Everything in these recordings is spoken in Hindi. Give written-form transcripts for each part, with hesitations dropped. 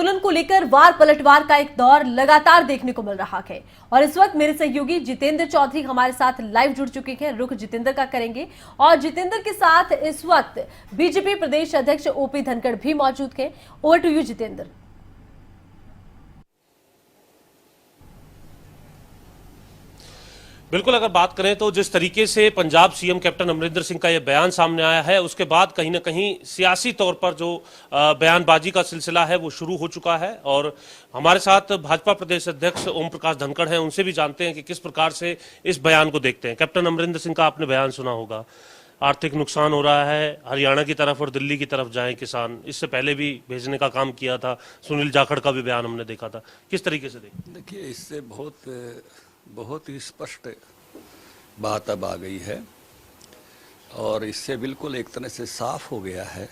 आंदोलन को लेकर वार पलटवार का एक दौर लगातार देखने को मिल रहा है और इस वक्त मेरे सहयोगी जितेंद्र चौधरी हमारे साथ लाइव जुड़ चुके हैं। रुख जितेंद्र का करेंगे और जितेंद्र के साथ इस वक्त बीजेपी प्रदेश अध्यक्ष ओपी धनखड़ भी मौजूद हैं। Over to you Jitendra. बिल्कुल, अगर बात करें तो जिस तरीके से पंजाब सीएम कैप्टन अमरिंदर सिंह का यह बयान सामने आया है, उसके बाद कहीं ना कहीं सियासी तौर पर जो बयानबाजी का सिलसिला है वो शुरू हो चुका है। और हमारे साथ भाजपा प्रदेश अध्यक्ष ओम प्रकाश धनखड़ हैं, उनसे भी जानते हैं कि किस प्रकार से इस बयान को देखते हैं। कैप्टन अमरिंदर सिंह का आपने बयान सुना होगा, आर्थिक नुकसान हो रहा है, हरियाणा की तरफ और दिल्ली की तरफ जाएं किसान। इससे पहले भी भेजने का काम किया था, सुनील जाखड़ का भी बयान हमने देखा था। किस तरीके से देखिए, इससे बहुत ही स्पष्ट बात अब आ गई है और इससे बिल्कुल एक तरह से साफ हो गया है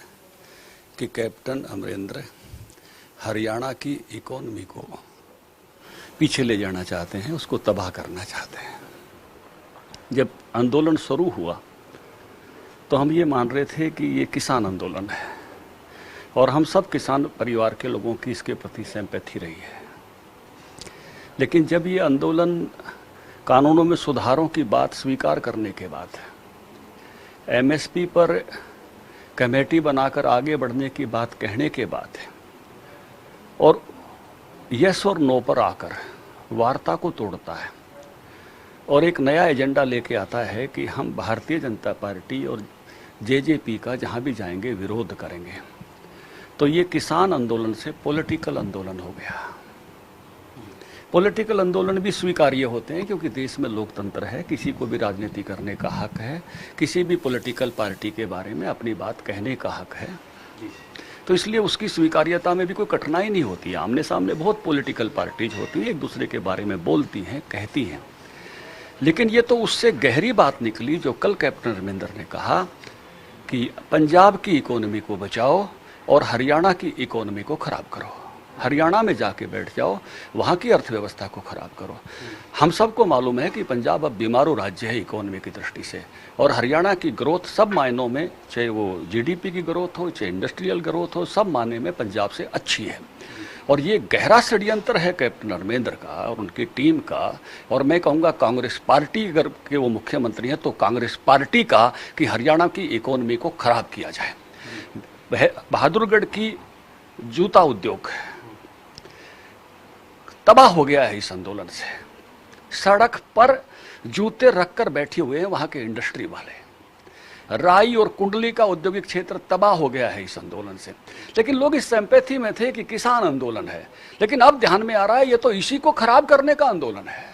कि कैप्टन अमरिंदर हरियाणा की इकोनॉमी को पीछे ले जाना चाहते हैं, उसको तबाह करना चाहते हैं। जब आंदोलन शुरू हुआ तो हम ये मान रहे थे कि ये किसान आंदोलन है और हम सब किसान परिवार के लोगों की इसके प्रति सिंपैथी रही है। लेकिन जब ये आंदोलन कानूनों में सुधारों की बात स्वीकार करने के बाद, एमएसपी पर कमेटी बनाकर आगे बढ़ने की बात कहने के बाद और यस और नो पर आकर वार्ता को तोड़ता है और एक नया एजेंडा लेके आता है कि हम भारतीय जनता पार्टी और जेजेपी का जहां भी जाएंगे विरोध करेंगे, तो ये किसान आंदोलन से पॉलिटिकल आंदोलन हो गया। पॉलिटिकल आंदोलन भी स्वीकार्य होते हैं क्योंकि देश में लोकतंत्र है, किसी को भी राजनीति करने का हक है, किसी भी पॉलिटिकल पार्टी के बारे में अपनी बात कहने का हक है। तो इसलिए उसकी स्वीकार्यता में भी कोई कठिनाई नहीं होती है। आमने सामने बहुत पॉलिटिकल पार्टीज होती हैं, एक दूसरे के बारे में बोलती हैं, कहती हैं। लेकिन ये तो उससे गहरी बात निकली जो कल कैप्टन अमरिंदर ने कहा कि पंजाब की इकोनॉमी को बचाओ और हरियाणा की इकोनॉमी को खराब करो। हरियाणा में जाके बैठ जाओ, वहाँ की अर्थव्यवस्था को खराब करो। हम सबको मालूम है कि पंजाब अब बीमारू राज्य है इकोनॉमी की दृष्टि से, और हरियाणा की ग्रोथ सब मायनों में, चाहे वो जीडीपी की ग्रोथ हो, चाहे इंडस्ट्रियल ग्रोथ हो, सब मायने में पंजाब से अच्छी है। और ये गहरा षड्यंत्र है कैप्टन अमरिंदर का और उनकी टीम का, और मैं कहूँगा कांग्रेस पार्टी अगर के वो मुख्यमंत्री हैं तो कांग्रेस पार्टी का, कि हरियाणा की इकोनॉमी को खराब किया जाए। बहादुरगढ़ की जूता उद्योग तबाह हो गया है इस आंदोलन से। सड़क पर जूते रखकर बैठे हुए हैं वहां के इंडस्ट्री वाले। राई और कुंडली का औद्योगिक क्षेत्र तबाह हो गया है इस आंदोलन से। लेकिन लोग इस सिंपैथी में थे कि किसान आंदोलन है, लेकिन अब ध्यान में आ रहा है ये तो इसी को खराब करने का आंदोलन है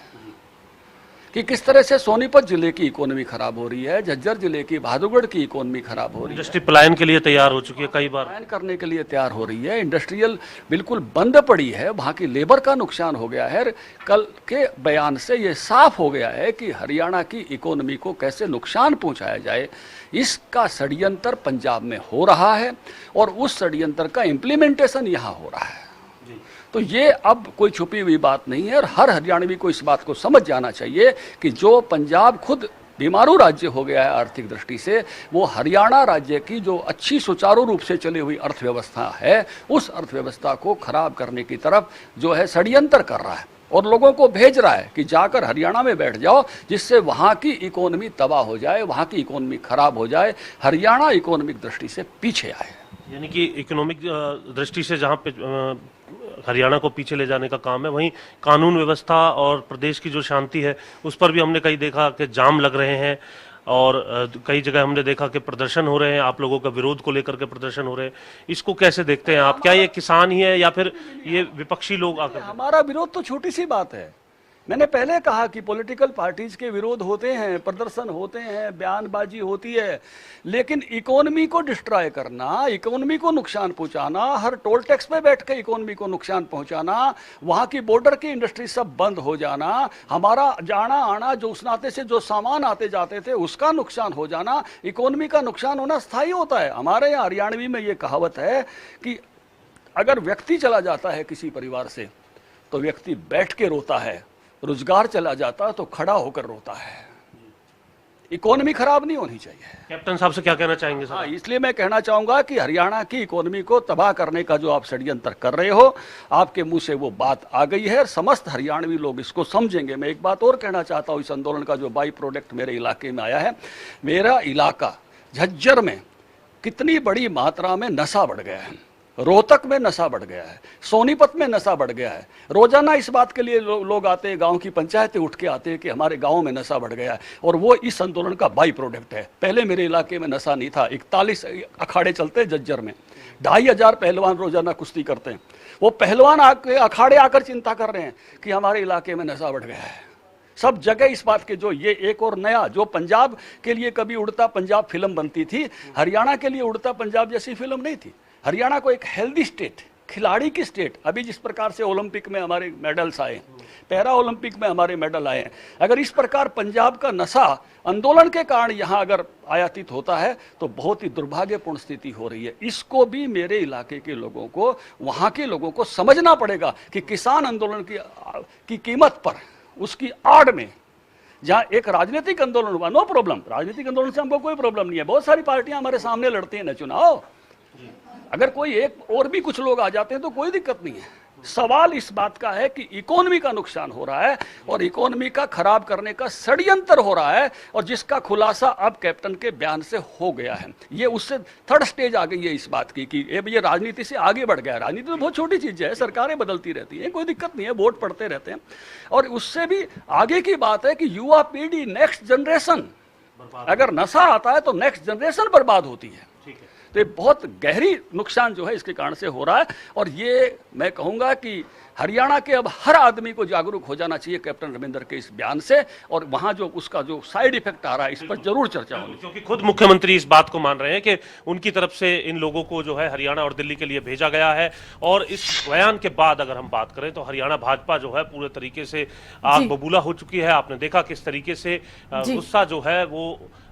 कि किस तरह से सोनीपत जिले की इकोनॉमी खराब हो रही है, झज्जर जिले की, बहादुरगढ़ की इकोनॉमी खराब हो रही है। इंडस्ट्री पलायन के लिए तैयार हो चुकी है, कई बार पलायन करने के लिए तैयार हो रही है। इंडस्ट्रियल बिल्कुल बंद पड़ी है, वहाँ की लेबर का नुकसान हो गया है। कल के बयान से ये साफ हो गया है कि हरियाणा की इकोनॉमी को कैसे नुकसान पहुँचाया जाए, इसका षड्यंत्र पंजाब में हो रहा है और उस षड्यंत्र का इम्प्लीमेंटेशन यहाँ हो रहा है। तो ये अब कोई छुपी हुई बात नहीं है और हर हरियाणवी को इस बात को समझ जाना चाहिए कि जो पंजाब खुद बीमारू राज्य हो गया है आर्थिक दृष्टि से, वो हरियाणा राज्य की जो अच्छी सुचारू रूप से चली हुई अर्थव्यवस्था है, उस अर्थव्यवस्था को खराब करने की तरफ जो है षड्यंत्र कर रहा है और लोगों को भेज रहा है कि जाकर हरियाणा में बैठ जाओ, जिससे वहाँ की इकोनॉमी तबाह हो जाए, वहाँ की इकोनॉमी खराब हो जाए, हरियाणा इकोनॉमिक दृष्टि से पीछे आए। यानी कि इकोनॉमिक दृष्टि से जहाँ पे हरियाणा को पीछे ले जाने का काम है, वहीं कानून व्यवस्था और प्रदेश की जो शांति है उस पर भी हमने कई देखा कि जाम लग रहे हैं और कई जगह हमने देखा कि प्रदर्शन हो रहे हैं, आप लोगों का विरोध को लेकर के प्रदर्शन हो रहे हैं। इसको कैसे देखते हैं आप? क्या ये किसान ही है या फिर ये विपक्षी लोग आकर? हमारा विरोध तो छोटी सी बात है। मैंने पहले कहा कि पॉलिटिकल पार्टीज के विरोध होते हैं, प्रदर्शन होते हैं, बयानबाजी होती है, लेकिन इकोनॉमी को डिस्ट्रॉय करना, इकोनॉमी को नुकसान पहुंचाना, हर टोल टैक्स पे बैठ के इकोनॉमी को नुकसान पहुंचाना, वहाँ की बॉर्डर की इंडस्ट्री सब बंद हो जाना, हमारा जाना आना जो उस नाते से जो सामान आते जाते थे उसका नुकसान हो जाना, इकोनॉमी का नुकसान होना स्थायी होता है। हमारे यहाँ हरियाणवी में ये कहावत है कि अगर व्यक्ति चला जाता है किसी परिवार से तो व्यक्ति बैठ के रोता है, रोजगार चला जाता तो खड़ा होकर रोता है। इकोनॉमी खराब नहीं होनी चाहिए। कैप्टन साहब से क्या कहना चाहेंगे सर? हाँ, इसलिए मैं कहना चाहूंगा कि हरियाणा की इकोनॉमी को तबाह करने का जो आप षड्यंत्र कर रहे हो, आपके मुंह से वो बात आ गई है और समस्त हरियाणवी लोग इसको समझेंगे। मैं एक बात और कहना चाहता हूँ, इस आंदोलन का जो बाई प्रोडक्ट मेरे इलाके में आया है, मेरा इलाका झज्जर में कितनी बड़ी मात्रा में नशा बढ़ गया है, रोहतक में नशा बढ़ गया है, सोनीपत में नशा बढ़ गया है। रोजाना इस बात के लिए लोग आते हैं, गांव की पंचायतें उठ के आते हैं कि हमारे गांव में नशा बढ़ गया है, और वो इस आंदोलन का बाई प्रोडक्ट है। पहले मेरे इलाके में नशा नहीं था। 41 अखाड़े चलते हैं जज्जर में, 2500 पहलवान रोजाना कुश्ती करते हैं। वो पहलवान अखाड़े आकर चिंता कर रहे हैं कि हमारे इलाके में नशा बढ़ गया है। सब जगह इस बात के, जो ये एक और नया, जो पंजाब के लिए कभी उड़ता पंजाब फिल्म बनती थी, हरियाणा के लिए उड़ता पंजाब जैसी फिल्म नहीं थी। हरियाणा को एक हेल्दी स्टेट, खिलाड़ी की स्टेट, अभी जिस प्रकार से ओलंपिक में हमारे मेडल्स आए, पैरा ओलंपिक में हमारे मेडल आए हैं, अगर इस प्रकार पंजाब का नशा आंदोलन के कारण यहाँ अगर आयातित होता है तो बहुत ही दुर्भाग्यपूर्ण स्थिति हो रही है। इसको भी मेरे इलाके के लोगों को, वहाँ के लोगों को समझना पड़ेगा कि किसान आंदोलन की कीमत पर, उसकी आड़ में, जहां एक राजनीतिक आंदोलन हुआ, नो प्रॉब्लम, राजनीतिक आंदोलन से हमको कोई प्रॉब्लम नहीं है, बहुत सारी पार्टियां हमारे सामने लड़ती हैं न चुनाव, अगर कोई एक और भी कुछ लोग आ जाते हैं तो कोई दिक्कत नहीं है। सवाल इस बात का है कि इकोनॉमी का नुकसान हो रहा है और इकोनॉमी का खराब करने का षड्यंत्र हो रहा है, और जिसका खुलासा अब कैप्टन के बयान से हो गया है। ये उससे थर्ड स्टेज आ गई है इस बात की कि ये राजनीति से आगे बढ़ गया है। राजनीति तो बहुत छोटी चीज है, सरकारें बदलती रहती हैं, कोई दिक्कत नहीं है, वोट पड़ते रहते हैं, और उससे भी आगे की बात है कि युवा पीढ़ी, नेक्स्ट जनरेशन, अगर नशा आता है तो नेक्स्ट जनरेशन बर्बाद होती है। तो ये बहुत गहरी नुकसान जो है इसके कारण से हो रहा है, और ये मैं कहूंगा कि हरियाणा के अब हर आदमी को जागरूक हो जाना चाहिए कैप्टन अमरिंदर के इस बयान से, और वहां जो उसका जो साइड इफेक्ट आ रहा है इस पर जरूर चर्चा होगी, क्योंकि खुद मुख्यमंत्री इस बात को मान रहे हैं कि उनकी तरफ से इन लोगों को जो है हरियाणा और दिल्ली के लिए भेजा गया है। और इस बयान के बाद अगर हम बात करें तो हरियाणा भाजपा जो है पूरे तरीके से आग बबूला हो चुकी है। आपने देखा किस तरीके से गुस्सा जो है वो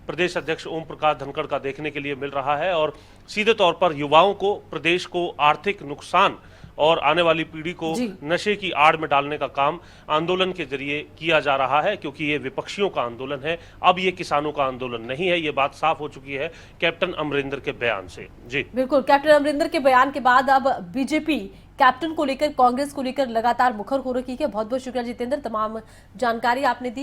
प्रदेश अध्यक्ष ओम प्रकाश धनखड़ का देखने के लिए मिल रहा है, और सीधे तौर पर युवाओं को, प्रदेश को आर्थिक नुकसान और आने वाली पीढ़ी को नशे की आड़ में डालने का काम आंदोलन के जरिए किया जा रहा है, क्योंकि ये विपक्षियों का आंदोलन है, अब ये किसानों का आंदोलन नहीं है। ये बात साफ हो चुकी है कैप्टन अमरिंदर के बयान से। जी बिल्कुल, कैप्टन अमरिंदर के बयान के बाद अब बीजेपी कैप्टन को लेकर, कांग्रेस को लेकर लगातार मुखर हो रही है। बहुत बहुत शुक्रिया जितेंद्र, तमाम जानकारी आपने दी।